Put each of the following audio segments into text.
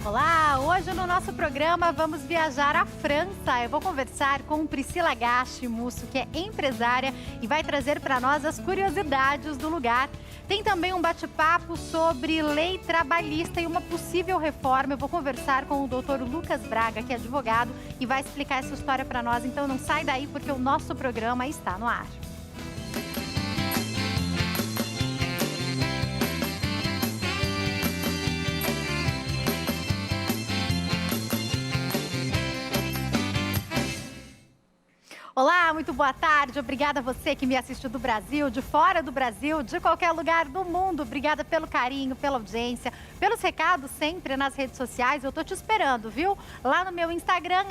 Olá, hoje no nosso programa vamos viajar à França. Eu vou conversar com Priscila Gachimusso, que é empresária e vai trazer para nós as curiosidades do lugar. Tem também um bate-papo sobre lei trabalhista e uma possível reforma. Eu vou conversar com o doutor Lucas Braga, que é advogado, e vai explicar essa história para nós. Então não sai daí porque o nosso programa está no ar. Olá, muito boa tarde. Obrigada a você que me assistiu do Brasil, de fora do Brasil, de qualquer lugar do mundo. Obrigada pelo carinho, pela audiência, pelos recados sempre nas redes sociais. Eu tô te esperando, viu? Lá no meu Instagram,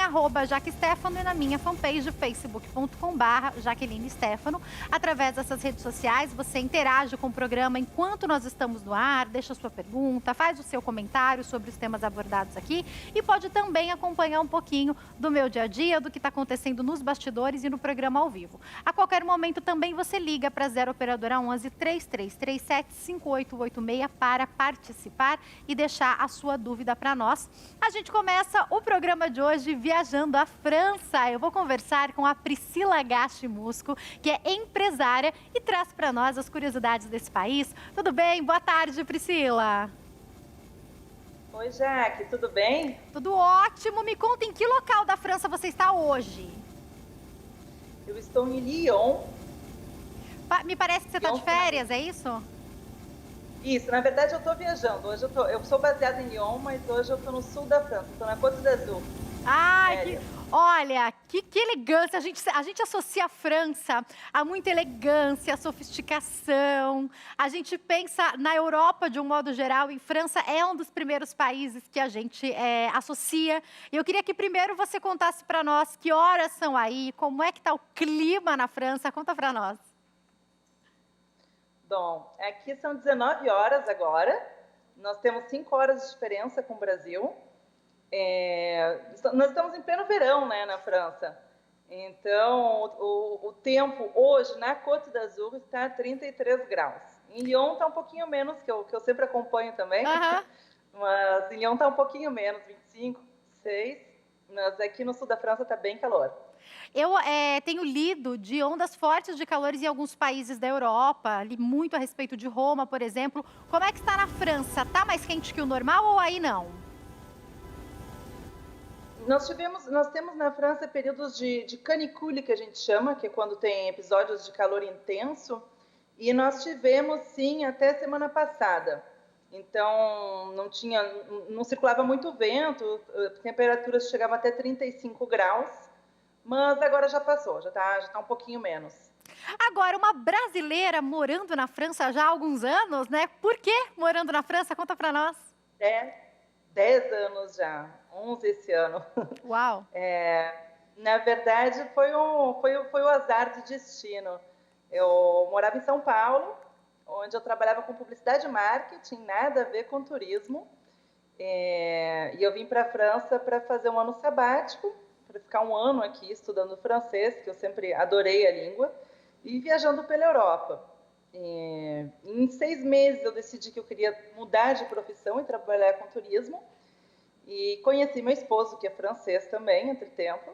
@JaqueStefano, e na minha fanpage, facebook.com/JaquelineStefano. Através dessas redes sociais, você interage com o programa enquanto nós estamos no ar, deixa a sua pergunta, faz o seu comentário sobre os temas abordados aqui e pode também acompanhar um pouquinho do meu dia a dia, do que está acontecendo nos bastidores e no programa ao vivo. A qualquer momento também você liga para 0 operadora 11 3337 5886 para participar e deixar a sua dúvida para nós. A gente começa o programa de hoje viajando à França. Eu vou conversar com a Priscila Gachimusso, que é empresária e traz para nós as curiosidades desse país. Tudo bem? Boa tarde, Priscila. Oi, Jaque, tudo bem? Tudo ótimo. Me conta em que local da França você está hoje? Eu estou em Lyon. Me parece que você está de férias, é isso? Isso, na verdade eu estou viajando. Hoje eu sou baseada em Lyon, mas hoje eu estou no sul da França, estou na Côte d'Azur. Ai, olha, que elegância. A gente associa a França a muita elegância, sofisticação. A gente pensa na Europa de um modo geral, e França é um dos primeiros países que a gente associa. E eu queria que primeiro você contasse para nós que horas são aí, como é que está o clima na França. Conta para nós. Bom, aqui são 19 horas agora. Nós temos 5 horas de diferença com o Brasil. Nós estamos em pleno verão, né, na França. Então, o tempo hoje na Côte d'Azur está a 33 graus. Em Lyon está um pouquinho menos, que eu sempre acompanho também. Mas em Lyon está um pouquinho menos, 25, 26. Mas aqui no sul da França está bem calor. Eu tenho lido de ondas fortes de calores em alguns países da Europa, li muito a respeito de Roma, por exemplo. Como é que está na França? Está mais quente que o normal ou aí não? Nós temos na França períodos de canicule, que a gente chama, que é quando tem episódios de calor intenso, e nós tivemos, sim, até semana passada. Então, não circulava muito vento, temperaturas chegavam até 35 graus, mas agora já passou, já tá um pouquinho menos. Agora, uma brasileira morando na França já há alguns anos, né? Por que morando na França? Conta pra nós. 10 anos já, 11 esse ano. Uau! Na verdade, foi o azar de destino. Eu morava em São Paulo, onde eu trabalhava com publicidade e marketing, nada a ver com turismo. E eu vim para a França para fazer um ano sabático, para ficar um ano aqui estudando francês, que eu sempre adorei a língua, e viajando pela Europa. Em 6 meses eu decidi que eu queria mudar de profissão e trabalhar com turismo. E conheci meu esposo, que é francês também, entre tempo.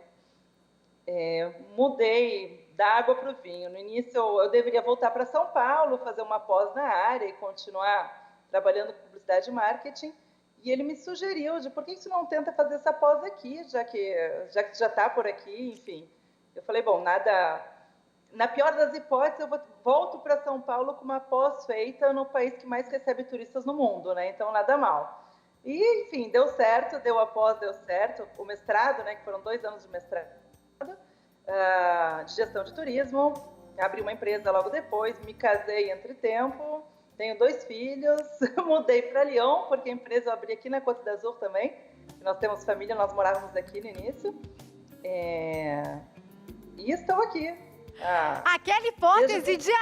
Mudei da água para o vinho. No início eu deveria voltar para São Paulo, fazer uma pós na área e continuar trabalhando com publicidade e marketing. E ele me sugeriu de por que você não tenta fazer essa pós aqui, já que já está por aqui, enfim. Eu falei, bom, na pior das hipóteses, eu volto para São Paulo com uma pós feita no país que mais recebe turistas no mundo, né? Então, nada mal. E, enfim, deu certo, deu a pós, deu certo. O mestrado, né, que foram 2 anos de mestrado, de gestão de turismo. Abri uma empresa logo depois, me casei entre tempo, tenho 2 filhos, mudei para Lyon, porque a empresa eu abri aqui na Côte d'Azur também. Nós temos família, nós morávamos aqui no início. E estou aqui. Aquela hipótese de,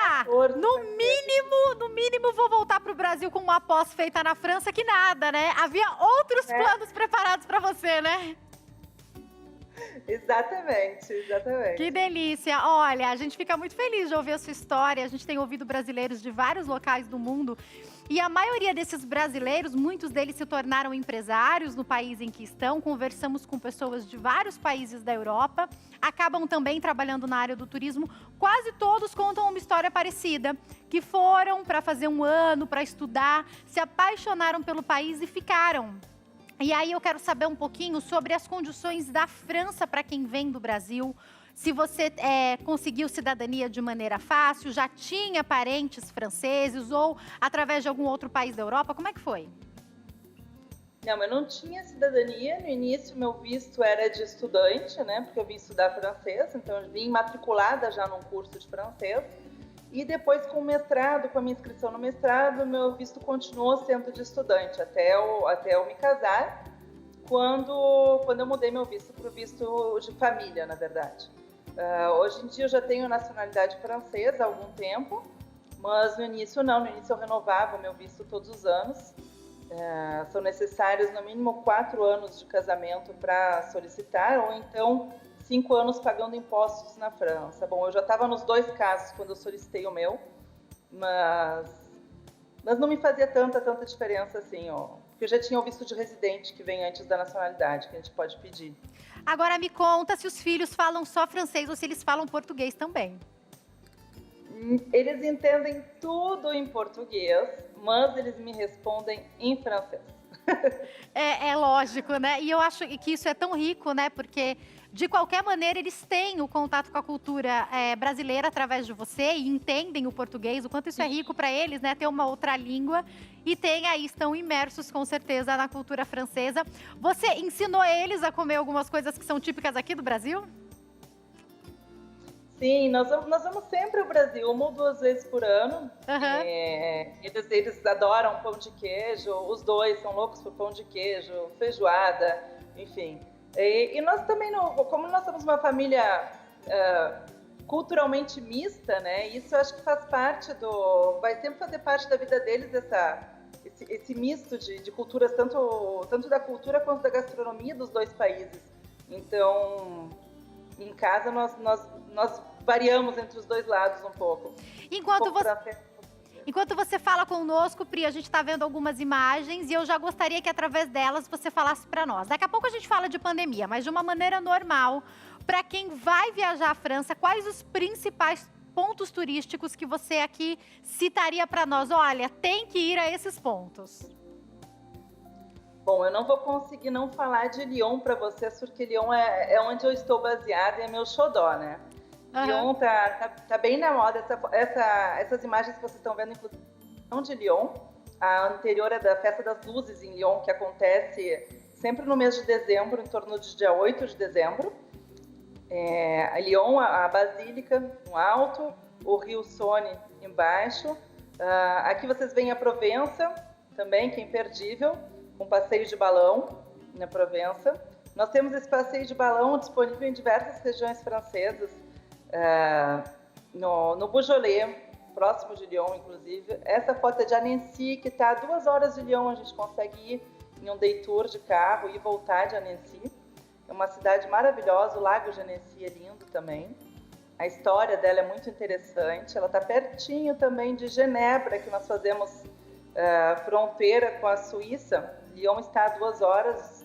no mínimo vou voltar para o Brasil com uma pós feita na França, que nada, né? Havia outros planos preparados para você, né? Exatamente, Que exatamente. delícia! Olha, a gente fica muito feliz de ouvir a sua história. A gente tem ouvido brasileiros de vários locais do mundo. E a maioria desses brasileiros, muitos deles se tornaram empresários no país em que estão. Conversamos com pessoas de vários países da Europa. Acabam também trabalhando na área do turismo. Quase todos contam uma história parecida. Que foram para fazer um ano, para estudar, se apaixonaram pelo país e ficaram. E aí eu quero saber um pouquinho sobre as condições da França para quem vem do Brasil. Se você conseguiu cidadania de maneira fácil, já tinha parentes franceses ou através de algum outro país da Europa, como é que foi? Não, eu não tinha cidadania. No início, meu visto era de estudante, né? Porque eu vim estudar francês, então eu vim matriculada já num curso de francês. E depois, com o mestrado, com a minha inscrição no mestrado, meu visto continuou sendo de estudante até eu me casar, quando eu mudei meu visto para o visto de família, na verdade. Hoje em dia eu já tenho nacionalidade francesa há algum tempo, mas no início não. No início eu renovava o meu visto todos os anos. São necessários no mínimo 4 anos de casamento para solicitar, ou então 5 anos pagando impostos na França. Bom, eu já estava nos 2 casos quando eu solicitei o meu, mas não me fazia tanta diferença assim, ó, porque eu já tinha o visto de residente que vem antes da nacionalidade, que a gente pode pedir. Agora me conta se os filhos falam só francês ou se eles falam português também. Eles entendem tudo em português, mas eles me respondem em francês. É lógico, né? E eu acho que isso é tão rico, né? Porque, de qualquer maneira, eles têm o contato com a cultura brasileira através de você e entendem o português, o quanto isso é rico para eles, né? Ter uma outra língua e estão imersos, com certeza, na cultura francesa. Você ensinou eles a comer algumas coisas que são típicas aqui do Brasil? Sim, nós vamos sempre ao Brasil, 1 ou 2 vezes por ano. Aham. Eles adoram pão de queijo, os dois são loucos por pão de queijo, feijoada, enfim. E nós também, como nós somos uma família culturalmente mista, né? Isso eu acho que faz parte vai sempre fazer parte da vida deles esse misto de culturas, tanto da cultura quanto da gastronomia dos 2 países. Então, em casa nós variamos entre os 2 lados um pouco. Enquanto você fala conosco, Pri, a gente está vendo algumas imagens e eu já gostaria que através delas você falasse para nós. Daqui a pouco a gente fala de pandemia, mas de uma maneira normal, para quem vai viajar à França, quais os principais pontos turísticos que você aqui citaria para nós? Olha, tem que ir a esses pontos. Bom, eu não vou conseguir não falar de Lyon para vocês, porque Lyon é onde eu estou baseada e é meu xodó, né? Uhum. Lyon tá bem na moda. Essas imagens que vocês estão vendo, inclusive, são de Lyon. A anterior é da Festa das Luzes em Lyon, que acontece sempre no mês de dezembro, em torno de dia 8 de dezembro. A Lyon, a Basílica, no alto, o Rio Sone embaixo. Aqui vocês veem a Provença, também, que é imperdível, um passeio de balão na Provença. Nós temos esse passeio de balão disponível em diversas regiões francesas, no Beaujolais, próximo de Lyon, inclusive. Essa foto é de Annecy, que está a 2 horas de Lyon. A gente consegue ir em um day tour de carro e voltar de Annecy. É uma cidade maravilhosa, o Lago de Annecy é lindo também. A história dela é muito interessante. Ela está pertinho também de Genebra, que nós fazemos fronteira com a Suíça. Lyon está a 2 horas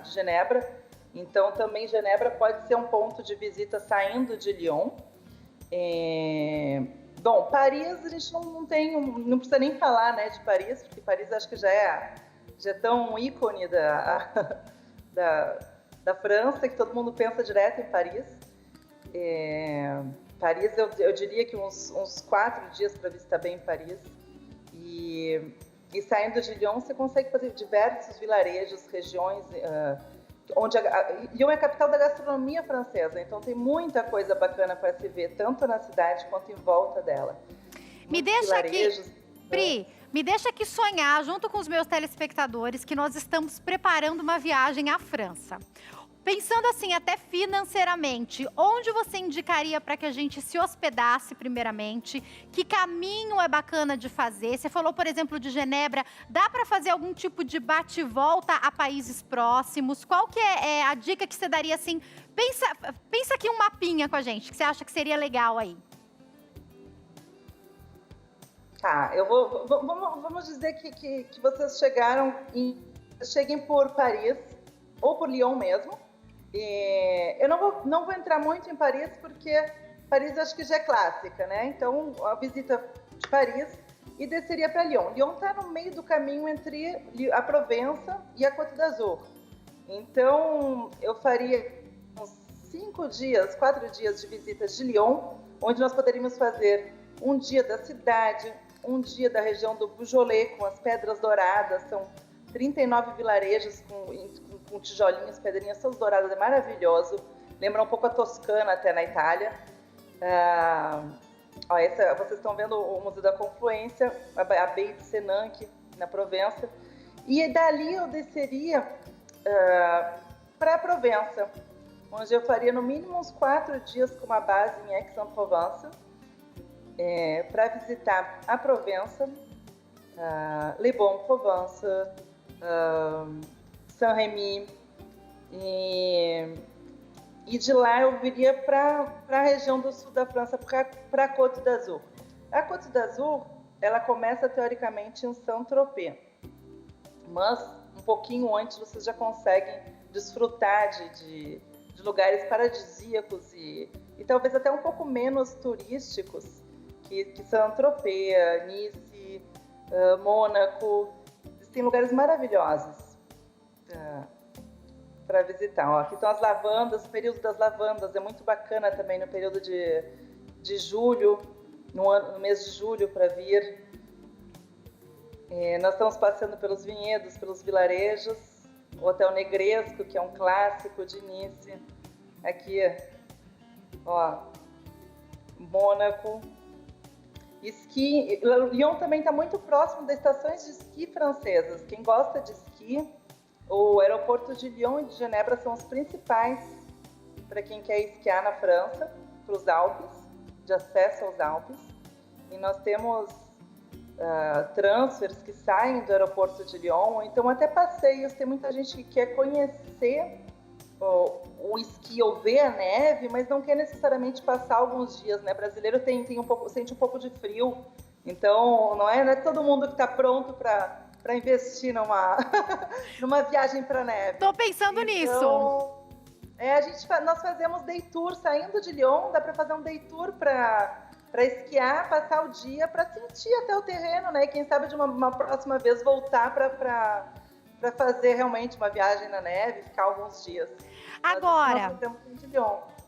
de Genebra, então também Genebra pode ser um ponto de visita saindo de Lyon. Bom, Paris a gente não precisa nem falar, né, de Paris, porque Paris acho que já é tão ícone da França que todo mundo pensa direto em Paris. Paris eu diria que uns 4 dias para visitar bem Paris. E saindo de Lyon, você consegue fazer diversos vilarejos, regiões, onde Lyon é a capital da gastronomia francesa, então tem muita coisa bacana para se ver, tanto na cidade quanto em volta dela. Me deixa aqui, Pri, me deixa aqui sonhar, junto com os meus telespectadores, que nós estamos preparando uma viagem à França. Pensando assim, até financeiramente, onde você indicaria para que a gente se hospedasse primeiramente? Que caminho é bacana de fazer? Você falou, por exemplo, de Genebra. Dá para fazer algum tipo de bate-volta a países próximos? Qual que é a dica que você daria assim? Pensa aqui um mapinha com a gente, que você acha que seria legal aí. Tá, vamos dizer que vocês cheguem por Paris ou por Lyon mesmo. Eu não vou entrar muito em Paris, porque Paris acho que já é clássica, né? Então, a visita de Paris e desceria para Lyon. Lyon está no meio do caminho entre a Provença e a Côte d'Azur. Então, eu faria uns 4 dias de visitas de Lyon, onde nós poderíamos fazer um dia da cidade, um dia da região do Beaujolais, com as Pedras Douradas, são 39 vilarejos com tijolinhos, pedrinhas todas douradas, é maravilhoso. Lembra um pouco a Toscana até na Itália. Vocês estão vendo o Museu da Confluência, a Baía de Senanque, na Provença. E dali eu desceria para a Provença, onde eu faria no mínimo uns 4 dias com uma base em Aix-en-Provence, para visitar a Provença, Les Bons Provence, Saint-Rémy, e de lá eu viria para a região do sul da França, para a Côte d'Azur. A Côte d'Azur, ela começa teoricamente em Saint-Tropez, mas um pouquinho antes vocês já conseguem desfrutar de lugares paradisíacos e talvez até um pouco menos turísticos que Saint-Tropez, Nice, Mônaco. Tem lugares maravilhosos para visitar. Aqui estão as lavandas, o período das lavandas é muito bacana também no período de julho, no mês de julho para vir. Nós estamos passando pelos vinhedos, pelos vilarejos, o Hotel Negresco, que é um clássico de Nice. Aqui, Mônaco. Esqui. Lyon também está muito próximo das estações de esqui francesas. Quem gosta de esqui, o aeroporto de Lyon e de Genebra são os principais para quem quer esquiar na França, para os Alpes, de acesso aos Alpes. E nós temos transfers que saem do aeroporto de Lyon, ou então até passeios. Tem muita gente que quer conhecer o esqui ou ver a neve, mas não quer necessariamente passar alguns dias, né? Brasileiro sente um pouco de frio, então não é todo mundo que está pronto para investir numa viagem para neve. Tô pensando nisso. Nós fazemos day tour saindo de Lyon, dá para fazer um day tour para esquiar, passar o dia, para sentir até o terreno, né? E quem sabe de uma próxima vez voltar para fazer realmente uma viagem na neve, ficar alguns dias. Agora,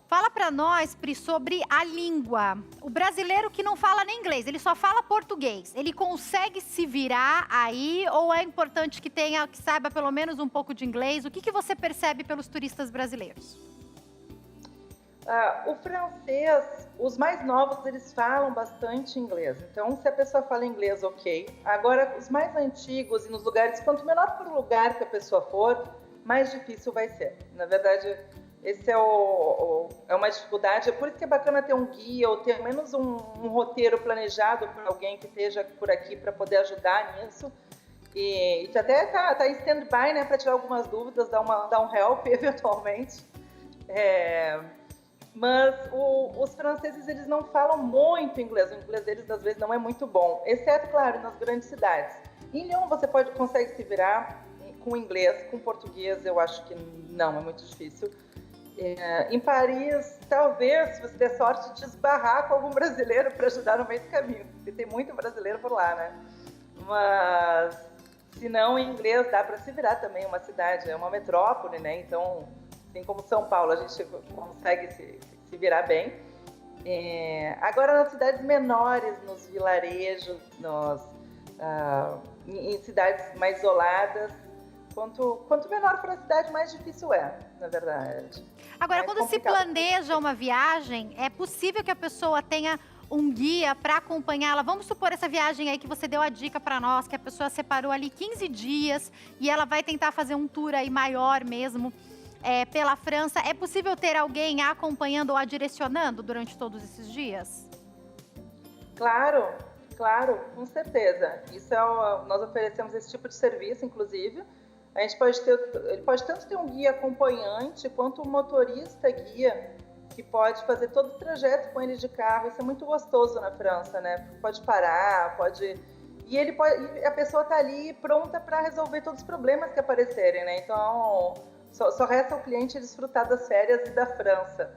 fala para nós, Pri, sobre a língua. O brasileiro que não fala nem inglês, ele só fala português. Ele consegue se virar aí ou é importante que saiba pelo menos um pouco de inglês? O que você percebe pelos turistas brasileiros? O francês, os mais novos, eles falam bastante inglês. Então, se a pessoa fala inglês, ok. Agora, os mais antigos e nos lugares, quanto menor for o lugar que a pessoa for, mais difícil vai ser. Na verdade, esse é uma dificuldade. É por isso que é bacana ter um guia ou ter menos um roteiro planejado por alguém que esteja por aqui para poder ajudar nisso. E até tá em stand-by, né, para tirar algumas dúvidas, dar um help eventualmente. Mas os franceses, eles não falam muito inglês. O inglês deles, às vezes, não é muito bom. Exceto, claro, nas grandes cidades. Em Lyon, você consegue se virar com inglês, com português, eu acho que não, é muito difícil. Em Paris, talvez, se você der sorte de esbarrar com algum brasileiro para ajudar no meio do caminho. Porque tem muito brasileiro por lá, né? Mas, se não, em inglês dá para se virar também. Uma cidade, é uma metrópole, né? Então, assim como São Paulo, a gente consegue se virar bem. Agora, nas cidades menores, nos vilarejos, em cidades mais isoladas, quanto menor for a cidade, mais difícil é, na verdade. Agora, quando se planeja uma viagem, é possível que a pessoa tenha um guia para acompanhá-la? Vamos supor essa viagem aí que você deu a dica para nós, que a pessoa separou ali 15 dias e ela vai tentar fazer um tour aí maior mesmo. pela França. É possível ter alguém acompanhando ou a direcionando durante todos esses dias? Claro, claro, com certeza. Nós oferecemos esse tipo de serviço, inclusive. Ele pode tanto ter um guia acompanhante quanto um motorista guia que pode fazer todo o trajeto com ele de carro. Isso é muito gostoso na França, né? Pode parar, e a pessoa está ali pronta para resolver todos os problemas que aparecerem, né? Então, só resta o cliente desfrutar das férias e da França.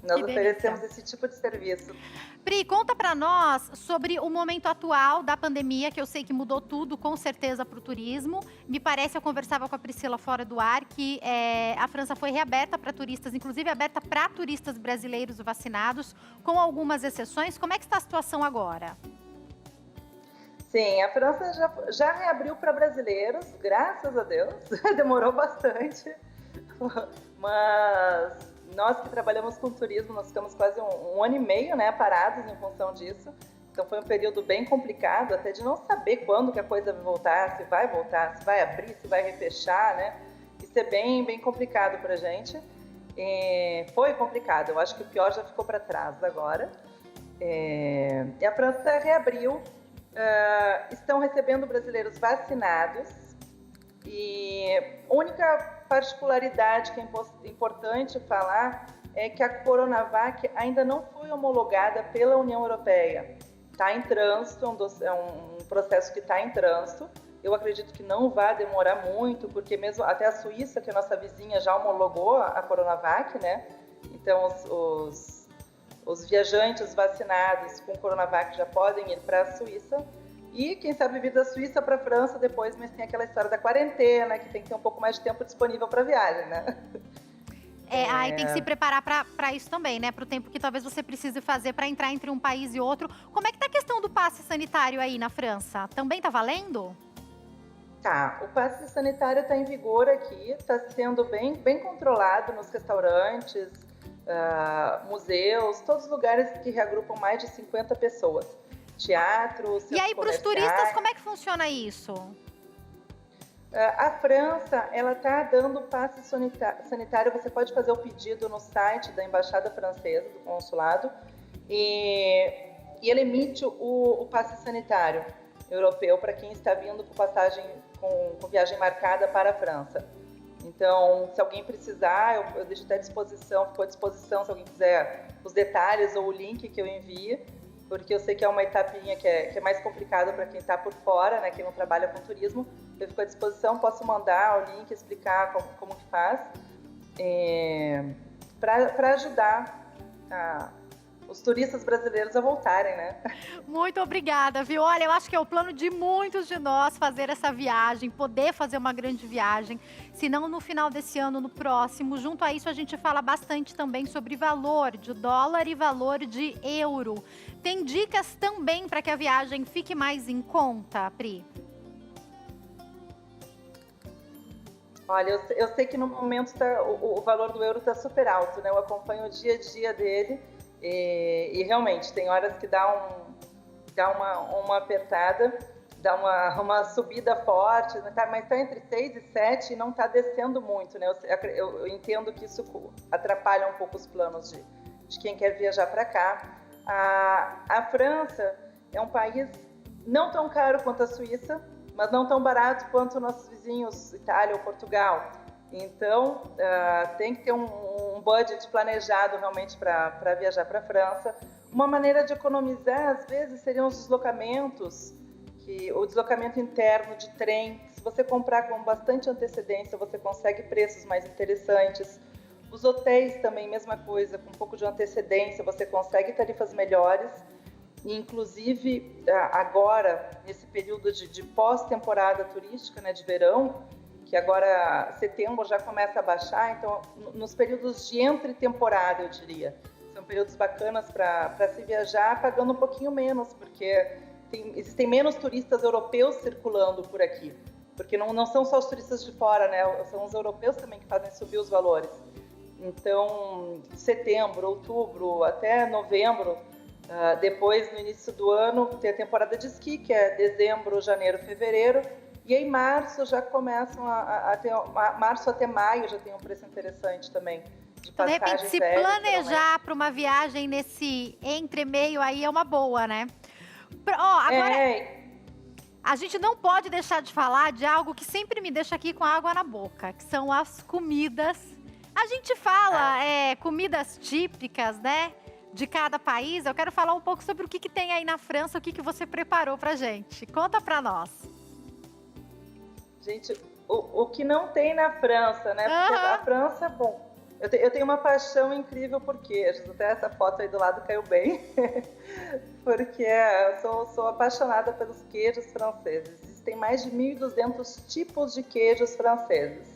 Nós oferecemos esse tipo de serviço. Pri, conta para nós sobre o momento atual da pandemia, que eu sei que mudou tudo, com certeza, para o turismo. Me parece, eu conversava com a Priscila fora do ar, que a França foi reaberta para turistas, inclusive aberta para turistas brasileiros vacinados, com algumas exceções. Como é que está a situação agora? Sim, a França já reabriu para brasileiros, graças a Deus. Demorou bastante, mas nós que trabalhamos com turismo, nós ficamos quase um ano e meio, né, parados em função disso. Então foi um período bem complicado, até de não saber quando que a coisa vai voltar, se vai abrir, se vai refechar, né? Isso é bem, bem complicado para a gente. Foi complicado, eu acho que o pior já ficou para trás agora. E a França reabriu, estão recebendo brasileiros vacinados. E a única particularidade que é importante falar é que a Coronavac ainda não foi homologada pela União Europeia. Está em trânsito, é um processo que está em trânsito. Eu acredito que não vai demorar muito, porque mesmo até a Suíça, que é a nossa vizinha, já homologou a Coronavac, né? Então, os viajantes vacinados com Coronavac já podem ir para a Suíça. E quem sabe vir da Suíça para a França depois, mas tem aquela história da quarentena, que tem que ter um pouco mais de tempo disponível para a viagem, né? Aí tem que se preparar para isso também, né? Para o tempo que talvez você precise fazer para entrar entre um país e outro. Como é que tá a questão do passe sanitário aí na França? Também tá valendo? Tá, o passe sanitário está em vigor aqui, está sendo bem, bem controlado nos restaurantes, museus, todos os lugares que reagrupam mais de 50 pessoas. Teatro, e aí, para os turistas, como é que funciona isso? A França, ela está dando passe sanitário. Você pode fazer o pedido no site da Embaixada Francesa, do consulado, e ele emite o passe sanitário europeu para quem está vindo com passagem, com viagem marcada para a França. Então, se alguém precisar, eu deixo até à disposição, ficou à disposição, se alguém quiser os detalhes ou o link que eu envie, porque eu sei que é uma etapinha que é mais complicada para quem está por fora, né, quem não trabalha com turismo. Eu fico à disposição, posso mandar o link, explicar como que faz, para ajudar os turistas brasileiros a voltarem, né? Muito obrigada, viu? Olha, eu acho que é o plano de muitos de nós fazer essa viagem, poder fazer uma grande viagem, se não no final desse ano, no próximo. Junto a isso, a gente fala bastante também sobre valor de dólar e valor de euro. Tem dicas também para que a viagem fique mais em conta, Pri? Olha, eu sei que no momento o valor do euro está super alto, né? Eu acompanho o dia a dia dele e realmente tem horas que dá uma apertada, dá uma subida forte, né? Mas está entre 6 e 7 e não está descendo muito, né? Eu entendo que isso atrapalha um pouco os planos de quem quer viajar para cá. A França é um país não tão caro quanto a Suíça, mas não tão barato quanto nossos vizinhos, Itália ou Portugal. Então, tem que ter um budget planejado realmente para viajar para a França. Uma maneira de economizar, às vezes, seriam os deslocamentos, o deslocamento interno de trem. Se você comprar com bastante antecedência, você consegue preços mais interessantes. Os hotéis também, mesma coisa, com um pouco de antecedência, você consegue tarifas melhores. E, inclusive, agora, nesse período de pós-temporada turística, né, de verão, que agora setembro já começa a baixar, então, nos períodos de entre-temporada, eu diria, são períodos bacanas para se viajar, pagando um pouquinho menos, porque existem menos turistas europeus circulando por aqui, porque não são só os turistas de fora, né, são os europeus também que fazem subir os valores. Então, setembro, outubro, até novembro, depois, no início do ano, tem a temporada de esqui, que é dezembro, janeiro, fevereiro, E aí, março já começam a ter... Março até maio já tem um preço interessante também, de Então, de repente, passagens se aéreas, planejar para uma viagem nesse entremeio aí é uma boa, né? Agora, a gente não pode deixar de falar de algo que sempre me deixa aqui com água na boca, que são as comidas. A gente fala comidas típicas, né, de cada país. Eu quero falar um pouco sobre o que tem aí na França, o que você preparou pra gente. Conta pra nós. Gente, o que não tem na França, né? Porque a França, bom, eu tenho uma paixão incrível por queijos. Até essa foto aí do lado caiu bem. Porque eu sou apaixonada pelos queijos franceses. Existem mais de 1.200 tipos de queijos franceses.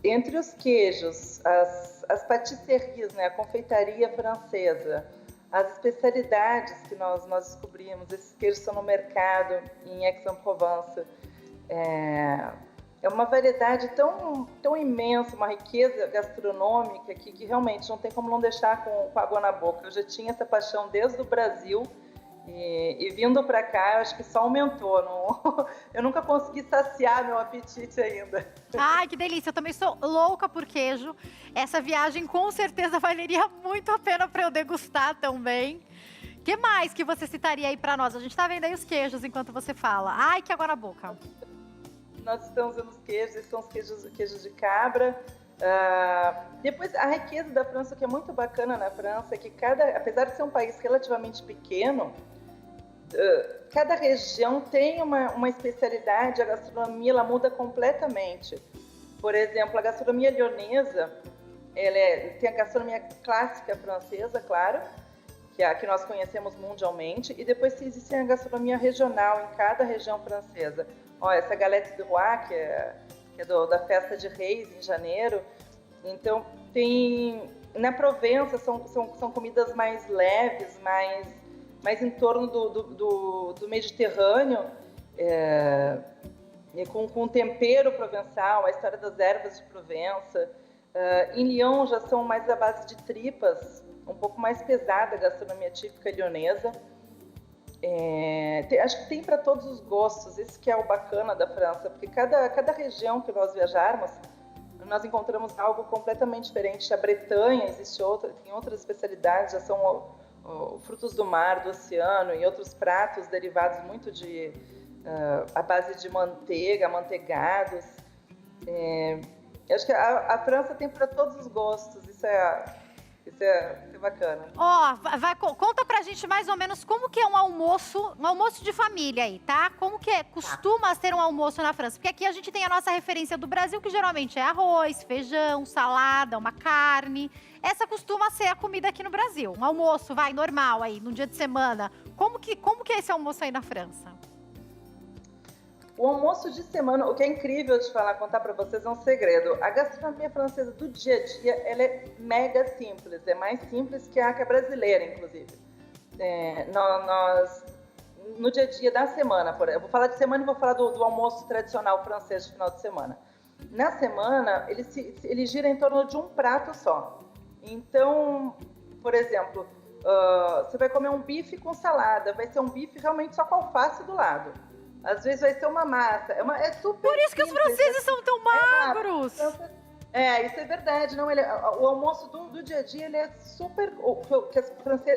Entre os queijos, as patisseries, né? A confeitaria francesa, as especialidades que nós descobrimos, esses queijos estão no mercado em Aix-en-Provence. É uma variedade tão imensa, uma riqueza gastronômica que realmente não tem como não deixar com água na boca. Eu já tinha essa paixão desde o Brasil e vindo para cá, eu acho que só aumentou. Eu nunca consegui saciar meu apetite ainda. Ai, que delícia! Eu também sou louca por queijo. Essa viagem com certeza valeria muito a pena para eu degustar também. O que mais que você citaria aí para nós? A gente tá vendo aí os queijos enquanto você fala. Ai, que água na boca! Nós estamos vendo os queijos, esses são os queijos de cabra. Depois, a riqueza da França, o que é muito bacana na França, é que apesar de ser um país relativamente pequeno, cada região tem uma especialidade, a gastronomia ela muda completamente. Por exemplo, a gastronomia lyonesa, tem a gastronomia clássica francesa, claro, que é a que nós conhecemos mundialmente, e depois existe a gastronomia regional em cada região francesa. Essa galette de roi, que é da festa de Reis, em janeiro. Então, na Provença, são comidas mais leves, mais em torno do Mediterrâneo, com tempero provençal, a história das ervas de Provença. Em Lyon, já são mais à base de tripas, um pouco mais pesada a gastronomia típica lyonesa. Acho que tem para todos os gostos, isso que é o bacana da França, porque cada região que nós viajarmos, nós encontramos algo completamente diferente. A Bretanha tem outras especialidades, já são frutos do mar, do oceano, e outros pratos derivados muito à base de manteiga, amanteigados. Acho que a França tem para todos os gostos, isso é bacana. Conta pra gente mais ou menos como que é um almoço de família aí, tá? Como que costuma ser um almoço na França? Porque aqui a gente tem a nossa referência do Brasil, que geralmente é arroz, feijão, salada, uma carne. Essa costuma ser a comida aqui no Brasil. Um almoço, normal aí, num dia de semana. Como que é esse almoço aí na França? O almoço de semana, o que é incrível de contar para vocês é um segredo. A gastronomia francesa do dia a dia, ela é mega simples, é mais simples que a brasileira, inclusive. No dia a dia da semana, eu vou falar de semana e vou falar do almoço tradicional francês de final de semana. Na semana, ele gira em torno de um prato só. Então, por exemplo, você vai comer um bife com salada, vai ser um bife realmente só com alface do lado. Às vezes vai ser uma massa. É super Por isso que os franceses são tão magros! Isso é verdade. Não, o almoço do dia a dia, ele é super...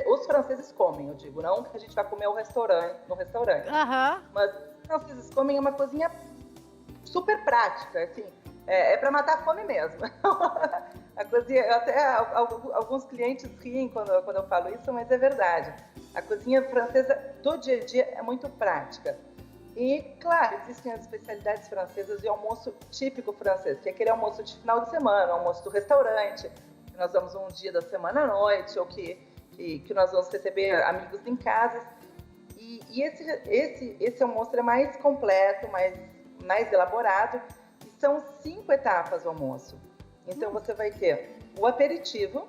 os franceses comem, eu digo. Não que a gente vai comer no restaurante. Mas os franceses comem uma coisinha super prática, assim. É para matar a fome mesmo. A cozinha, até alguns clientes riem quando eu falo isso, mas é verdade. A cozinha francesa do dia a dia é muito prática. E, claro, existem as especialidades francesas de almoço típico francês, que é aquele almoço de final de semana, almoço do restaurante, que nós vamos um dia da semana à noite, ou que nós vamos receber amigos em casa. E esse almoço é mais completo, mais elaborado, e são 5 etapas o almoço. Então, você vai ter o aperitivo,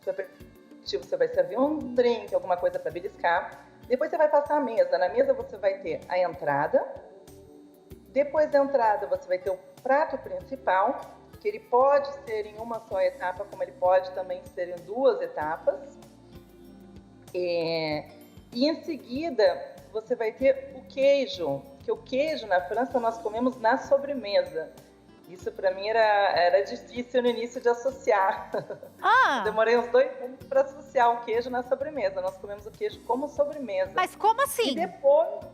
você vai servir um drink, alguma coisa para beliscar. Depois você vai passar a mesa. Na mesa você vai ter a entrada. Depois da entrada você vai ter o prato principal, que ele pode ser em uma só etapa, como ele pode também ser em 2 etapas. E em seguida você vai ter o queijo, que o queijo na França nós comemos na sobremesa. Isso para mim era difícil no início de associar. Demorei uns 2 anos para associar o queijo na sobremesa. Nós comemos o queijo como sobremesa. Mas como assim? E depois...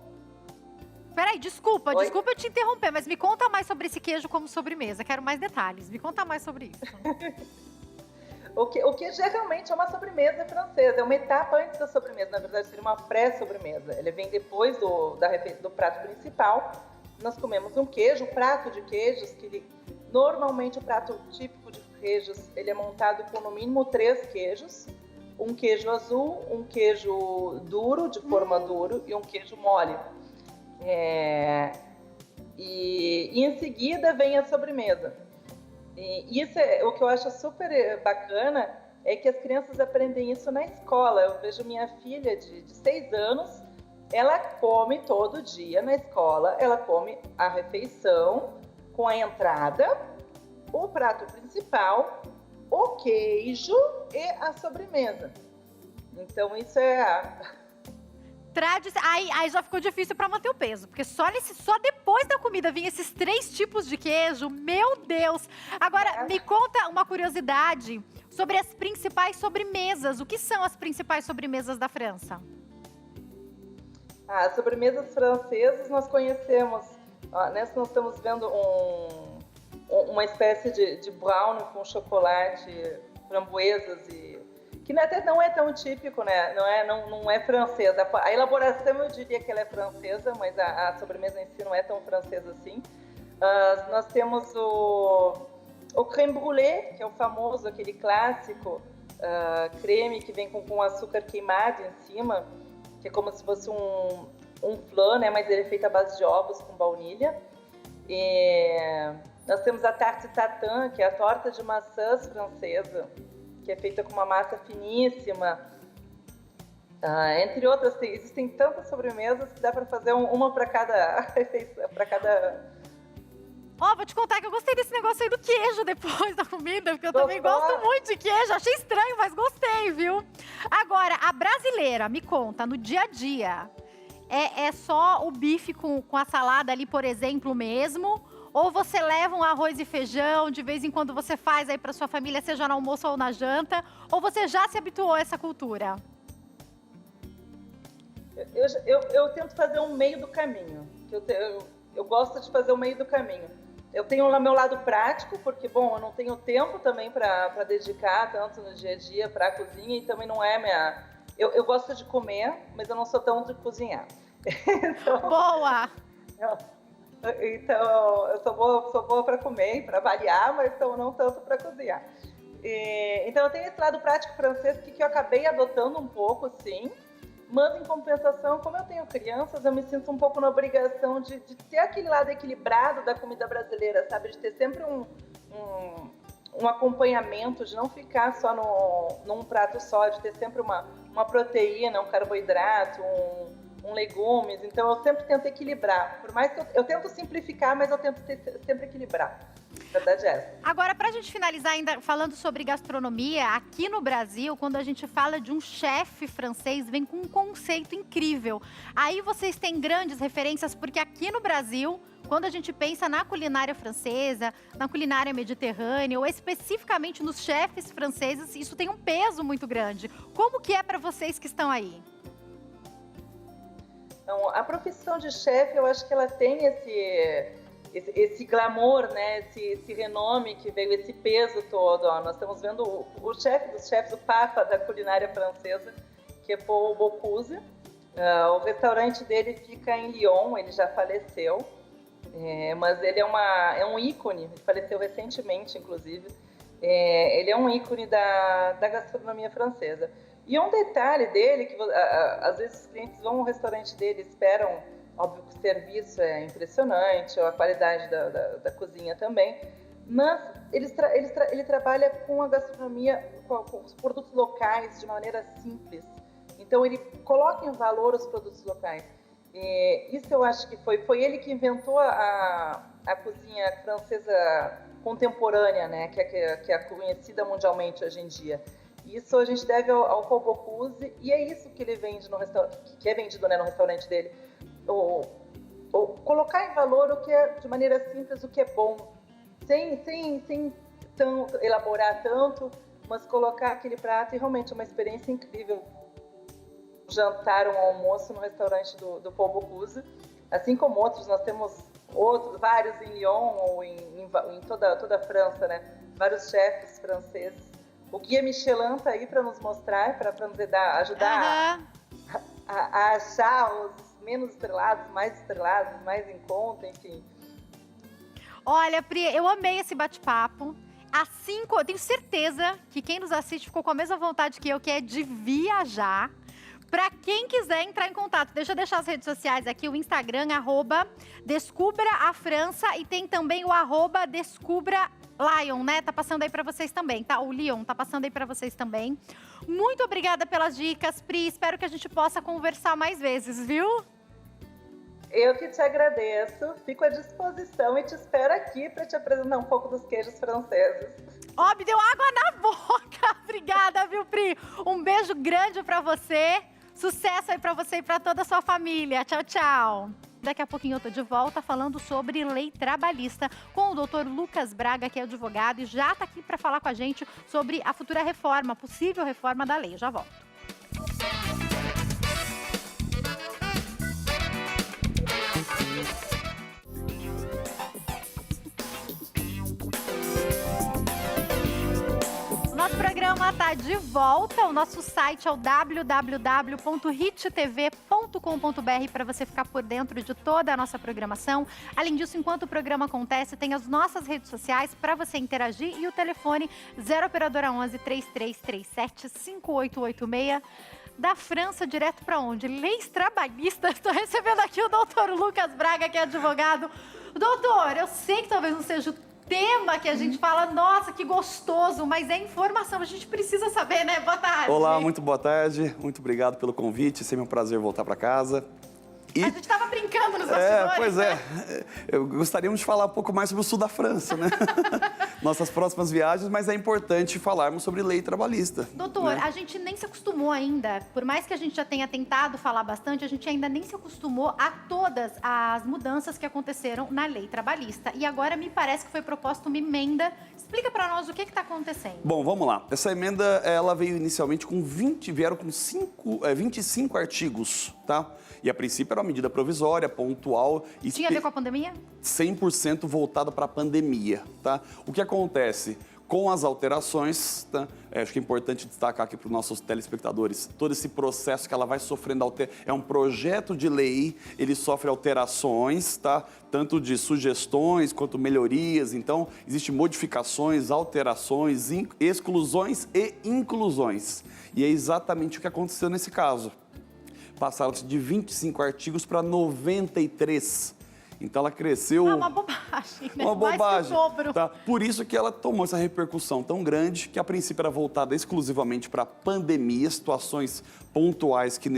Peraí, desculpa eu te interromper, mas me conta mais sobre esse queijo como sobremesa. Quero mais detalhes. Me conta mais sobre isso. O queijo realmente é uma sobremesa francesa, é uma etapa antes da sobremesa, na verdade seria uma pré-sobremesa. Ele vem depois do prato principal. Nós comemos um queijo, um prato de queijos, normalmente o prato típico de queijos, ele é montado com no mínimo 3 queijos, um queijo azul, um queijo duro, de forma duro, e um queijo mole. E em seguida vem a sobremesa. E isso é o que eu acho super bacana, é que as crianças aprendem isso na escola. Eu vejo minha filha de 6 anos, ela come todo dia na escola, ela come a refeição com a entrada, o prato principal, o queijo e a sobremesa. Então isso Aí já ficou difícil para manter o peso, porque só depois da comida vinha esses 3 tipos de queijo, meu Deus! Agora, me conta uma curiosidade sobre as principais sobremesas. O que são as principais sobremesas da França? As sobremesas francesas nós conhecemos, nessa nós estamos vendo uma espécie de brownie com chocolate, framboesas que até não é tão típico, né? Não é francesa. A elaboração eu diria que ela é francesa, mas a sobremesa em si não é tão francesa assim. Nós temos o crème brûlée, que é o famoso, aquele clássico creme que vem com açúcar queimado em cima, que é como se fosse um flan, né? Mas ele é feito à base de ovos com baunilha. Nós temos a tarte tatin, que é a torta de maçãs francesa, que é feita com uma massa finíssima. Entre outras, existem tantas sobremesas que dá para fazer uma para cada refeição, para cada... Vou te contar que eu gostei desse negócio aí do queijo depois da comida, porque eu também gosto muito de queijo. Achei estranho, mas gostei, viu? Agora, a brasileira, me conta, no dia a dia, é só o bife com a salada ali, por exemplo, mesmo? Ou você leva um arroz e feijão, de vez em quando você faz aí para sua família, seja no almoço ou na janta? Ou você já se habituou a essa cultura? Eu tento fazer um meio do caminho. Eu gosto de fazer o meio do caminho. Eu tenho lá meu lado prático, porque, bom, eu não tenho tempo também para dedicar tanto no dia a dia para a cozinha, e também não é minha... Eu gosto de comer, mas eu não sou tão de cozinhar. Então, boa! Então, eu sou boa para comer e para variar, mas não tanto para cozinhar. Então, eu tenho esse lado prático francês que eu acabei adotando um pouco, sim. Mas, em compensação, como eu tenho crianças, eu me sinto um pouco na obrigação de ter aquele lado equilibrado da comida brasileira, sabe? De ter sempre um acompanhamento, de não ficar só num prato só, de ter sempre uma proteína, um carboidrato, um legumes. Então, eu sempre tento equilibrar. Por mais que eu tento simplificar, mas eu tento sempre equilibrar. A verdade é essa. Agora, pra gente finalizar ainda falando sobre gastronomia, aqui no Brasil, quando a gente fala de um chefe francês, vem com um conceito incrível. Aí vocês têm grandes referências, porque aqui no Brasil, quando a gente pensa na culinária francesa, na culinária mediterrânea, ou especificamente nos chefes franceses, isso tem um peso muito grande. Como que é para vocês que estão aí? Então, a profissão de chefe, eu acho que ela tem esse glamour, né? Esse renome que veio, esse peso todo. Nós estamos vendo o chefe dos chefes, o papa da culinária francesa, que é Paul Bocuse. O restaurante dele fica em Lyon, ele já faleceu, mas ele é um ícone, ele faleceu recentemente, inclusive. Ele é um ícone da gastronomia francesa. E um detalhe dele, que às vezes os clientes vão ao restaurante dele, esperam, óbvio que o serviço é impressionante, a qualidade da cozinha também, mas ele trabalha com a gastronomia, com os produtos locais de maneira simples. Então ele coloca em valor os produtos locais. E isso eu acho que foi ele que inventou a cozinha francesa contemporânea, né, que é conhecida mundialmente hoje em dia. Isso a gente deve ao Paul Bocuse, e é isso que ele vende no restaurante, que é vendido, né, no restaurante dele. Colocar em valor o que é, de maneira simples, o que é bom, sem elaborar tanto, mas colocar aquele prato e realmente uma experiência incrível. Jantar, um almoço no restaurante do Paul Bocuse, assim como outros, nós temos vários em Lyon ou em toda a França, né? Vários chefes franceses. O Guia Michelin está aí para nos mostrar, para nos ajudar a achar os menos estrelados, mais em conta, enfim. Olha, Pri, eu amei esse bate-papo. Eu tenho certeza que quem nos assiste ficou com a mesma vontade que eu, que é de viajar. Para quem quiser entrar em contato, deixa eu deixar as redes sociais aqui, o Instagram, @Descubra a França, e tem também o @Descubra Lion, né? Tá passando aí para vocês também, tá? O Lyon tá passando aí para vocês também. Muito obrigada pelas dicas, Pri. Espero que a gente possa conversar mais vezes, viu? Eu que te agradeço, fico à disposição e te espero aqui para te apresentar um pouco dos queijos franceses. Ó, me deu água na boca. Obrigada, viu, Pri? Um beijo grande para você. Sucesso aí para você e para toda a sua família. Tchau, tchau. Daqui a pouquinho eu tô de volta falando sobre lei trabalhista com o doutor Lucas Braga, que é advogado e já tá aqui para falar com a gente sobre a futura reforma, possível reforma da lei. Já volto. Nosso programa está de volta. O nosso site é o www.hittv.com.br para você ficar por dentro de toda a nossa programação. Além disso, enquanto o programa acontece, tem as nossas redes sociais para você interagir e o telefone 0 operadora 11 3337 5886. Da França, direto para onde? Leis trabalhistas. Estou recebendo aqui o doutor Lucas Braga, que é advogado. Doutor, eu sei que talvez não seja o tema que a gente fala, nossa, que gostoso, mas é informação, a gente precisa saber, né? Boa tarde. Olá, muito boa tarde, muito obrigado pelo convite, sempre um prazer voltar para casa. A gente estava brincando nos bastidores, pois né? Gostaríamos de falar um pouco mais sobre o sul da França, né? Nossas próximas viagens, mas é importante falarmos sobre lei trabalhista. Doutor, né? a gente nem se acostumou ainda, por mais que a gente já tenha tentado falar bastante, a gente ainda nem se acostumou a todas as mudanças que aconteceram na lei trabalhista. E agora me parece que foi proposta uma emenda. Explica para nós o que está acontecendo. Bom, vamos lá. Essa emenda, ela veio inicialmente com 25 artigos, tá? E a princípio era uma medida provisória, pontual. Tinha a ver com a pandemia? 100% voltada para a pandemia, tá? O que acontece? Com as alterações, tá? Acho que é importante destacar aqui para os nossos telespectadores, todo esse processo que ela vai sofrendo, é um projeto de lei, ele sofre alterações, tá? Tanto de sugestões quanto melhorias, então existem modificações, alterações, exclusões e inclusões. E é exatamente o que aconteceu nesse caso. Passaram-se de 25 artigos para 93. Então ela cresceu... É uma bobagem, né? Uma bobagem. Mais que o dobro. Tá? Por isso que ela tomou essa repercussão tão grande, que a princípio era voltada exclusivamente para pandemia, situações pontuais que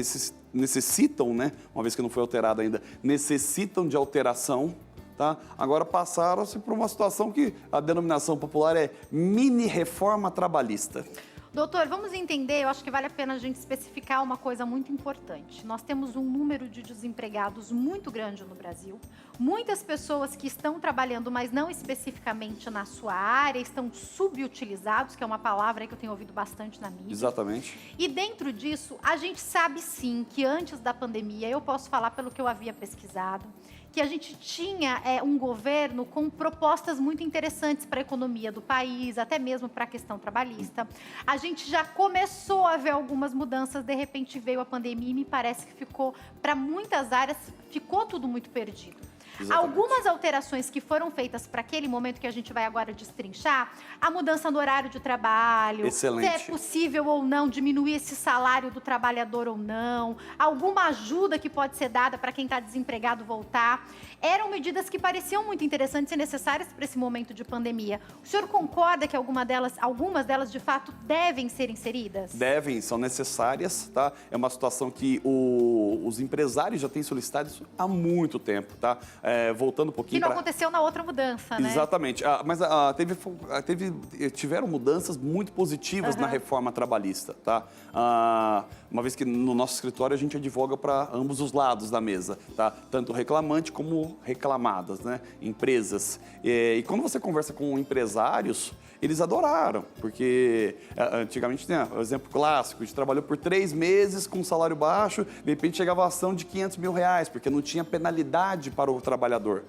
necessitam, né? Uma vez que não foi alterada ainda, necessitam de alteração. Tá? Agora passaram-se para uma situação que a denominação popular é mini-reforma trabalhista. Doutor, vamos entender, eu acho que vale a pena a gente especificar uma coisa muito importante. Nós temos um número de desempregados muito grande no Brasil. Muitas pessoas que estão trabalhando, mas não especificamente na sua área, estão subutilizados, que é uma palavra que eu tenho ouvido bastante na mídia. Exatamente. E dentro disso, a gente sabe sim que antes da pandemia, eu posso falar pelo que eu havia pesquisado, que a gente tinha um governo com propostas muito interessantes para a economia do país, até mesmo para a questão trabalhista. A gente já começou a ver algumas mudanças, de repente veio a pandemia e me parece que ficou, para muitas áreas, ficou tudo muito perdido. Exatamente. Algumas alterações que foram feitas para aquele momento que a gente vai agora destrinchar, a mudança no horário de trabalho, excelente, se é possível ou não diminuir esse salário do trabalhador ou não, alguma ajuda que pode ser dada para quem está desempregado voltar, eram medidas que pareciam muito interessantes e necessárias para esse momento de pandemia. O senhor concorda que algumas delas de fato devem ser inseridas? Devem, são necessárias, tá? É uma situação que os empresários já têm solicitado isso há muito tempo, tá? voltando um Que pouquinho... não aconteceu na outra mudança, né? Exatamente. Mas tiveram mudanças muito positivas na reforma trabalhista, tá? Uma vez que no nosso escritório a gente advoga para ambos os lados da mesa, tá? Tanto reclamante como reclamadas, né? Empresas. E quando você conversa com empresários, eles adoraram, porque antigamente tinha o exemplo clássico, a gente trabalhou por 3 meses com um salário baixo, de repente chegava a ação de R$500 mil, porque não tinha penalidade para o trabalhador.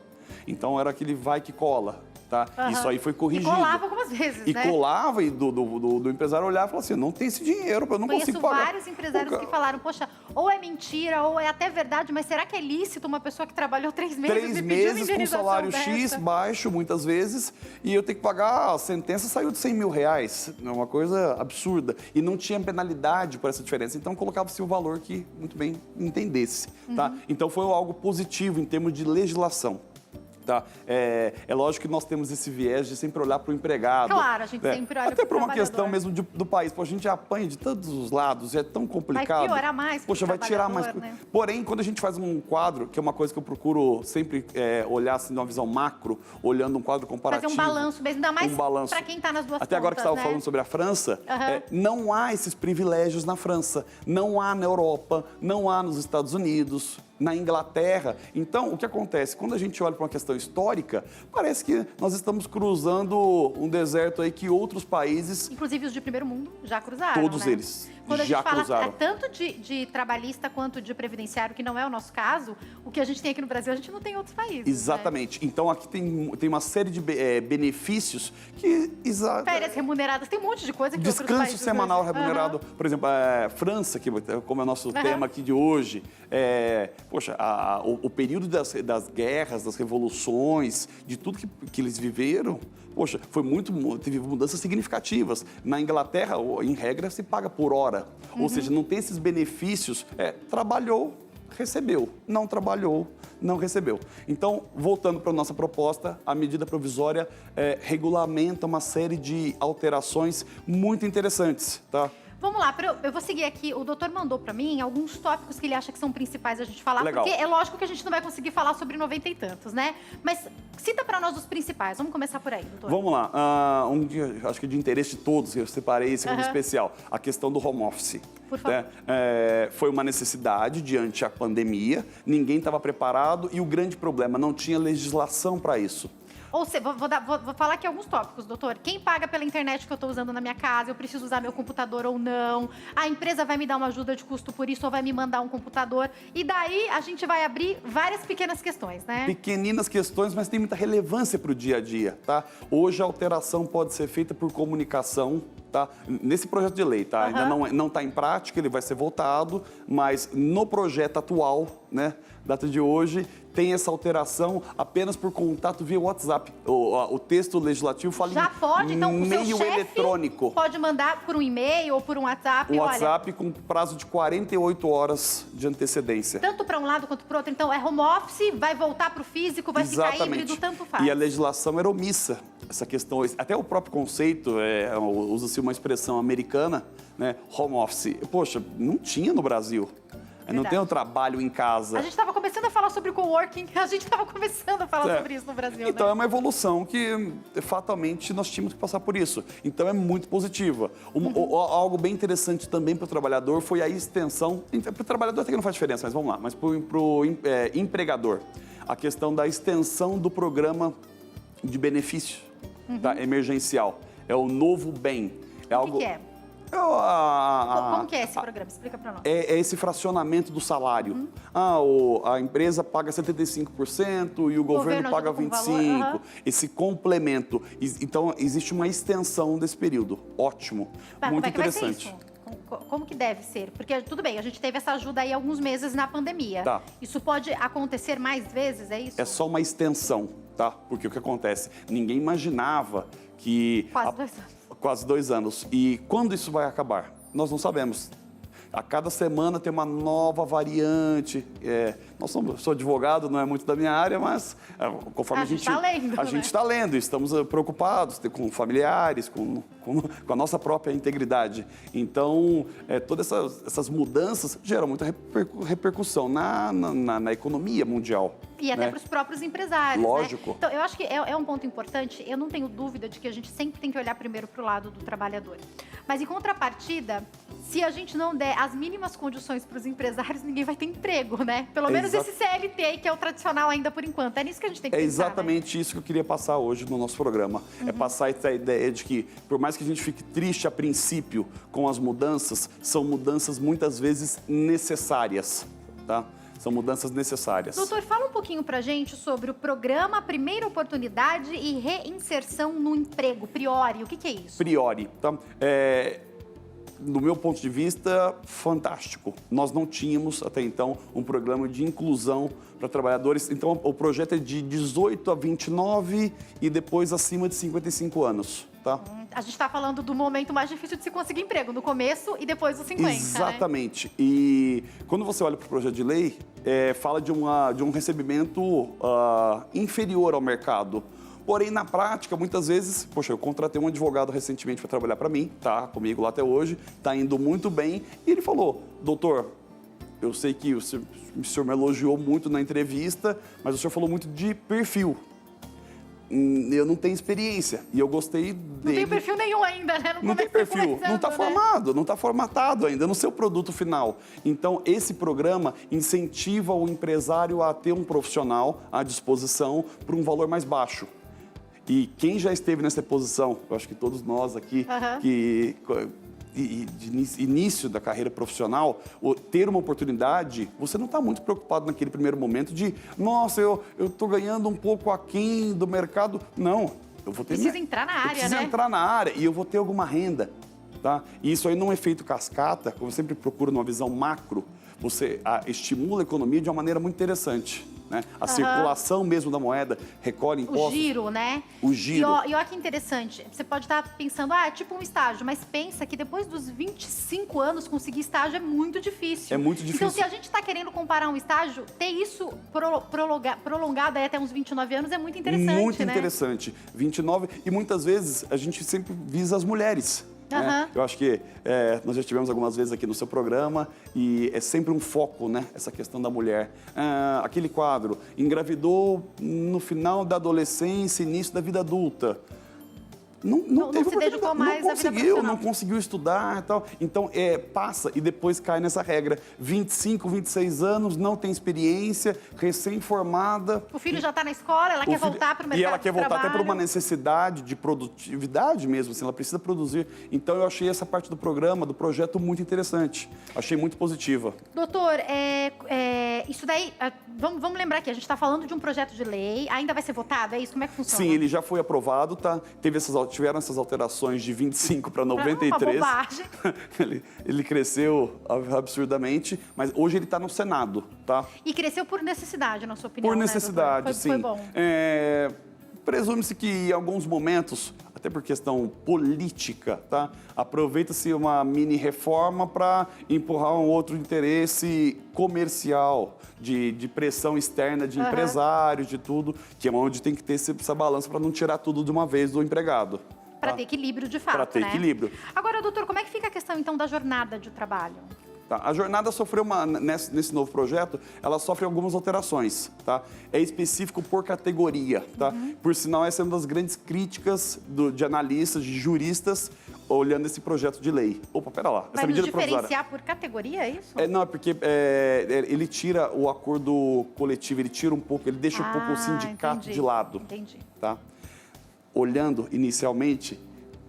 Então era aquele vai que cola, tá? Isso aí foi corrigido. E colava algumas vezes, né? E colava, e do empresário olhar e falar assim, não tem esse dinheiro, eu não consigo pagar. Conheço vários empresários que falaram, poxa, ou é mentira, ou é até verdade, mas será que é lícito uma pessoa que trabalhou 3 meses 3 e pediu uma meses com indenização salário dessa? X, baixo muitas vezes, e eu tenho que pagar, a sentença saiu de R$100 mil, é uma coisa absurda. E não tinha penalidade por essa diferença, então colocava-se o valor que muito bem entendesse, tá? Então foi algo positivo em termos de legislação. Tá? É lógico que nós temos esse viés de sempre olhar para o empregado. Claro, a gente sempre olha para o até por uma trabalhador. questão mesmo do país. Pô, a gente apanha de todos os lados, é tão complicado. Vai piorar mais. Poxa, vai tirar mais. Né? Porém, quando a gente faz um quadro, que é uma coisa que eu procuro sempre olhar assim, de uma visão macro, olhando um quadro comparativo. Fazer um balanço mesmo, ainda mais para quem está nas duas Até agora que você estava né? falando sobre a França, não há esses privilégios na França, não há na Europa, não há nos Estados Unidos, na Inglaterra. Então, o que acontece? Quando a gente olha para uma questão histórica, parece que nós estamos cruzando um deserto aí que outros países... Inclusive os de primeiro mundo já cruzaram, Todos né? eles Quando a já gente fala cruzaram. tanto de trabalhista quanto de previdenciário, que não é o nosso caso, o que a gente tem aqui no Brasil, a gente não tem em outros países. Exatamente. Né? Então, aqui tem uma série de benefícios que... Férias remuneradas, tem um monte de coisa que outros Descanso países... semanal remunerado. Por exemplo, França, que como é o nosso tema aqui de hoje, poxa, o período das guerras, das revoluções, de tudo que eles viveram, poxa, teve mudanças significativas. Na Inglaterra, em regra, se paga por hora. Ou seja, não tem esses benefícios. Trabalhou, recebeu. Não trabalhou, não recebeu. Então, voltando para a nossa proposta, a medida provisória regulamenta uma série de alterações muito interessantes, tá? Vamos lá, eu vou seguir aqui. O doutor mandou para mim alguns tópicos que ele acha que são principais a gente falar. Legal. Porque é lógico que a gente não vai conseguir falar sobre 90 e tantos, né? Mas cita para nós os principais. Vamos começar por aí, doutor. Vamos lá. Acho que de interesse de todos, eu separei esse como especial. A questão do home office. Por favor. Foi uma necessidade diante a pandemia. Ninguém estava preparado e o grande problema, não tinha legislação para isso. Ou seja, vou falar aqui alguns tópicos, doutor. Quem paga pela internet que eu estou usando na minha casa? Eu preciso usar meu computador ou não? A empresa vai me dar uma ajuda de custo por isso ou vai me mandar um computador? E daí a gente vai abrir várias pequenas questões, né? Pequeninas questões, mas tem muita relevância para o dia a dia, tá? Hoje a alteração pode ser feita por comunicação, tá? Nesse projeto de lei, tá? Ainda não está em prática, ele vai ser votado, mas no projeto atual, né? Data de hoje, tem essa alteração apenas por contato via WhatsApp. O texto legislativo fala Já pode, então, o seu meio chefe eletrônico. pode mandar por um e-mail ou por um WhatsApp. Um WhatsApp com prazo de 48 horas de antecedência. Tanto para um lado quanto para o outro. Então, é home office, vai voltar para o físico, vai ficar híbrido, tanto faz. E a legislação era omissa. Essa questão, até o próprio conceito, usa-se uma expressão americana, né? Home office. Poxa, não tinha no Brasil. Não tem o trabalho em casa. A gente estava começando a falar sobre coworking, a gente estava começando a falar sobre isso no Brasil, Então né? é uma evolução que, fatalmente, nós tínhamos que passar por isso. Então é muito positiva. Algo bem interessante também para o trabalhador foi a extensão... Para o trabalhador até que não faz diferença, mas vamos lá. Mas para o empregador, a questão da extensão do programa de benefício tá, emergencial. É o novo bem. O que é? Como que é esse programa? Explica para nós. É esse fracionamento do salário. A empresa paga 75% e o governo paga 25%. Esse complemento. Então, existe uma extensão desse período. Ótimo. Muito interessante. Vai ser isso? Como que deve ser? Porque, tudo bem, a gente teve essa ajuda aí há alguns meses na pandemia. Tá. Isso pode acontecer mais vezes, é isso? É só uma extensão, tá? Porque o que acontece? Ninguém imaginava que... Quase 2 anos. Quase 2 anos. E quando isso vai acabar? Nós não sabemos. A cada semana tem uma nova variante. Sou advogado, não é muito da minha área, mas conforme a gente está lendo, a gente está lendo, estamos preocupados com familiares, com a nossa própria integridade. Então, todas essas mudanças geram muita repercussão na economia mundial. E até para os próprios empresários. Lógico. Né? Então, eu acho que é um ponto importante. Eu não tenho dúvida de que a gente sempre tem que olhar primeiro para o lado do trabalhador. Mas, em contrapartida, se a gente não der as mínimas condições para os empresários, ninguém vai ter emprego, né? Pelo menos esse CLT, que é o tradicional ainda por enquanto. É nisso que a gente tem que pensar, exatamente, né? Isso que eu queria passar hoje no nosso programa. É passar essa ideia de que, por mais que a gente fique triste a princípio com as mudanças, são mudanças muitas vezes necessárias, tá? São mudanças necessárias. Doutor, fala um pouquinho pra gente sobre o programa Primeira Oportunidade e Reinserção no Emprego, Priori. O que é isso? Priori, tá? Do meu ponto de vista, fantástico. Nós não tínhamos, até então, um programa de inclusão para trabalhadores. Então, o projeto é de 18 a 29 e depois acima de 55 anos, tá? A gente está falando do momento mais difícil de se conseguir emprego, no começo e depois dos 50, Exatamente. Né? E quando você olha para o projeto de lei, fala de um recebimento inferior ao mercado. Porém, na prática, muitas vezes, eu contratei um advogado recentemente para trabalhar para mim, tá comigo lá até hoje, tá indo muito bem, e ele falou: doutor, eu sei que o senhor me elogiou muito na entrevista, mas o senhor falou muito de perfil. Eu não tenho experiência, e eu gostei dele. Não tem perfil nenhum ainda, né? Não tem perfil, não está formado, não está formatado ainda no seu produto final. Então, esse programa incentiva o empresário a ter um profissional à disposição por um valor mais baixo. E quem já esteve nessa posição, eu acho que todos nós aqui, de início da carreira profissional, ter uma oportunidade, você não está muito preocupado naquele primeiro momento de, nossa, eu estou ganhando um pouco aquém do mercado. Não, eu vou ter... Precisa entrar na área, né? Precisa entrar na área e eu vou ter alguma renda, tá? E isso aí não é feito cascata, como eu sempre procuro numa visão macro, você estimula a economia de uma maneira muito interessante. Né? A circulação mesmo da moeda, recolhe impostos. O giro, né? O giro. E olha que interessante, você pode estar pensando, é tipo um estágio, mas pensa que depois dos 25 anos conseguir estágio é muito difícil. É muito difícil. Então, se a gente está querendo comparar um estágio, ter isso prolongado até uns 29 anos é muito interessante, muito né? interessante. 29, e muitas vezes a gente sempre visa as mulheres. Né? Eu acho que nós já tivemos algumas vezes aqui no seu programa e é sempre um foco, né? Essa questão da mulher. Aquele quadro, engravidou no final da adolescência, início da vida adulta. Não se dedicou mais à vida profissional. Não conseguiu estudar e tal. Então, passa e depois cai nessa regra. 25, 26 anos, não tem experiência, recém-formada. O filho já está na escola, ela quer voltar para o mercado de trabalho. E ela quer voltar até por uma necessidade de produtividade mesmo, assim, ela precisa produzir. Então, eu achei essa parte do programa, do projeto, muito interessante. Achei muito positiva. Doutor, isso daí, vamos lembrar que a gente está falando de um projeto de lei, ainda vai ser votado, é isso? Como é que funciona? Sim, ele já foi aprovado, tá? Tiveram essas alterações de 25 para 93. Uma bobagem. ele cresceu absurdamente, mas hoje ele está no Senado, tá? E cresceu por necessidade, na sua opinião, Por necessidade, né, sim. Foi bom. Presume-se que em alguns momentos, até por questão política, tá? Aproveita-se uma mini reforma para empurrar um outro interesse comercial, de pressão externa de empresários, de tudo, que é onde tem que ter essa balança para não tirar tudo de uma vez do empregado. Para ter equilíbrio de fato, Para ter equilíbrio. Agora, doutor, como é que fica a questão, então, da jornada de trabalho? Tá, a jornada sofreu nesse novo projeto, ela sofre algumas alterações, tá? É específico por categoria, tá? Por sinal, essa é uma das grandes críticas de analistas, de juristas, olhando esse projeto de lei. Opa, pera lá. Vai nos diferenciar por categoria, é isso? Não, é porque ele tira o acordo coletivo, ele tira um pouco, ele deixa um pouco o sindicato de lado. Entendi. Tá? Olhando inicialmente,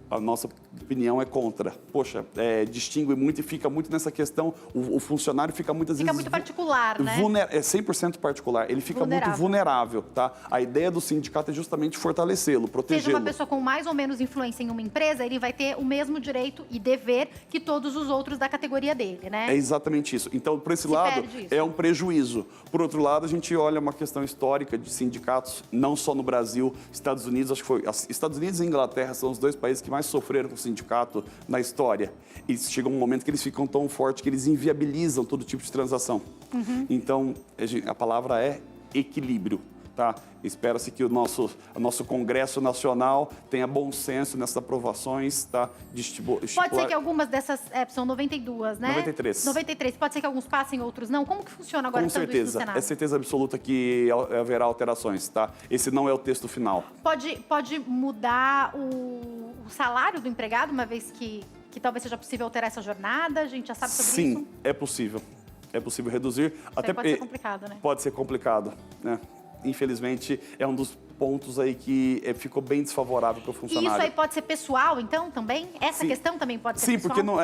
a nossa opinião é contra. Poxa, distingue muito e fica muito nessa questão, o funcionário fica muitas vezes... Fica muito particular, né? É 100% particular, ele fica muito vulnerável, tá? A ideia do sindicato é justamente fortalecê-lo, protegê-lo. Seja uma pessoa com mais ou menos influência em uma empresa, ele vai ter o mesmo direito e dever que todos os outros da categoria dele, né? É exatamente isso. Então, por esse lado, é um prejuízo. Por outro lado, a gente olha uma questão histórica de sindicatos, não só no Brasil, Estados Unidos, acho que foi... Estados Unidos e Inglaterra são os dois países que mais sofreram com sindicato na história. E chega um momento que eles ficam tão fortes que eles inviabilizam todo tipo de transação. Então, a palavra é equilíbrio. Tá? Espera-se que o nosso Congresso Nacional tenha bom senso nessas aprovações. Tá? Pode ser que algumas dessas, são 92, né? 93. 93. Pode ser que alguns passem, outros não. Como que funciona agora? Com certeza, isso no Senado? é certeza absoluta que haverá alterações. Tá? Esse não é o texto final. Pode mudar o salário do empregado, uma vez que talvez seja possível alterar essa jornada? A gente já sabe sobre isso? Sim, é possível. É possível reduzir. Até pode ser complicado, né? Pode ser complicado, né? Infelizmente, é um dos pontos aí que ficou bem desfavorável para o funcionário. E isso aí pode ser pessoal, então, também? Essa questão também pode ser pessoal? Sim, porque não,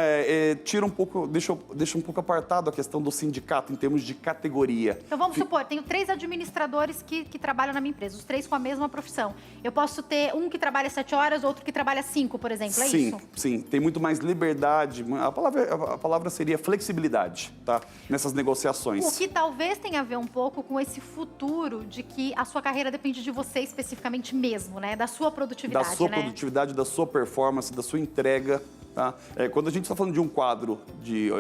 tira um pouco, deixa um pouco apartado a questão do sindicato em termos de categoria. Então, vamos supor, tenho 3 administradores que trabalham na minha empresa, os 3 com a mesma profissão. Eu posso ter um que trabalha 7 horas, outro que trabalha 5, por exemplo, é isso? Sim. Tem muito mais liberdade. A palavra seria flexibilidade, tá? Nessas negociações. O que talvez tenha a ver um pouco com esse futuro de que a sua carreira depende de você especificamente mesmo, né? Da sua produtividade, da sua produtividade, da sua performance, da sua entrega. Tá? Quando a gente está falando de um quadro,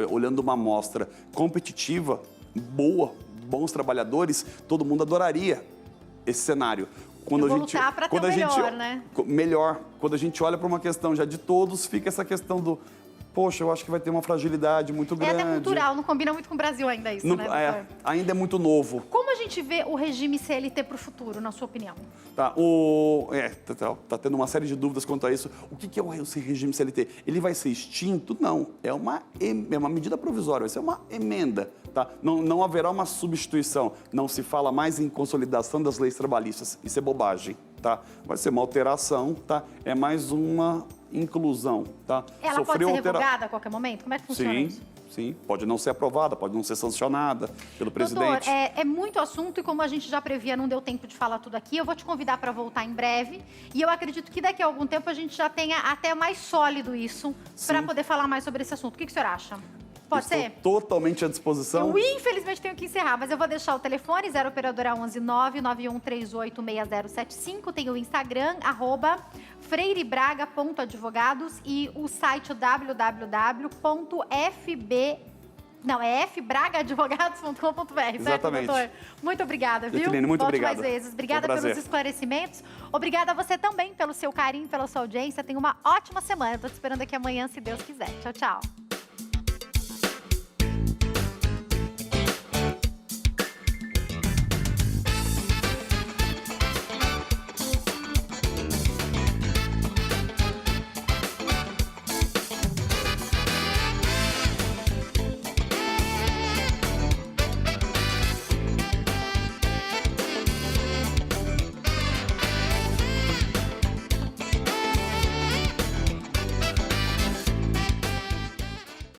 olhando uma amostra competitiva, bons trabalhadores, todo mundo adoraria esse cenário. Quando lutar para ter o melhor, né? Melhor. Quando a gente olha para uma questão já de todos, fica essa questão do... Poxa, eu acho que vai ter uma fragilidade muito grande. É até cultural, não combina muito com o Brasil ainda isso, né, doutor? Ainda é muito novo. Como a gente vê o regime CLT para o futuro, na sua opinião? Tá tendo uma série de dúvidas quanto a isso. O que é o regime CLT? Ele vai ser extinto? Não. É uma medida provisória, vai ser uma emenda. Tá? Não haverá uma substituição. Não se fala mais em consolidação das leis trabalhistas. Isso é bobagem. Tá? Vai ser uma alteração, tá? É mais uma inclusão, tá? Ela pode ser revogada a qualquer momento? Como é que funciona isso? Sim, pode não ser aprovada, pode não ser sancionada pelo presidente. Doutor, é muito assunto e como a gente já previa, não deu tempo de falar tudo aqui. Eu vou te convidar para voltar em breve e eu acredito que daqui a algum tempo a gente já tenha até mais sólido isso para poder falar mais sobre esse assunto. O que o senhor acha? Pode ser? Estou totalmente à disposição. Eu, infelizmente, tenho que encerrar, mas eu vou deixar o telefone, 0 operadora 11 991386075. Tem o Instagram, @freirebraga.advogados e o site fbragaadvogados.com.br. Exatamente. Certo, doutor? Muito obrigada, viu? Etilene, muito obrigado. Mais vezes. Obrigada pelos esclarecimentos. Obrigada a você também pelo seu carinho, pela sua audiência. Tenha uma ótima semana. Estou te esperando aqui amanhã, se Deus quiser. Tchau, tchau.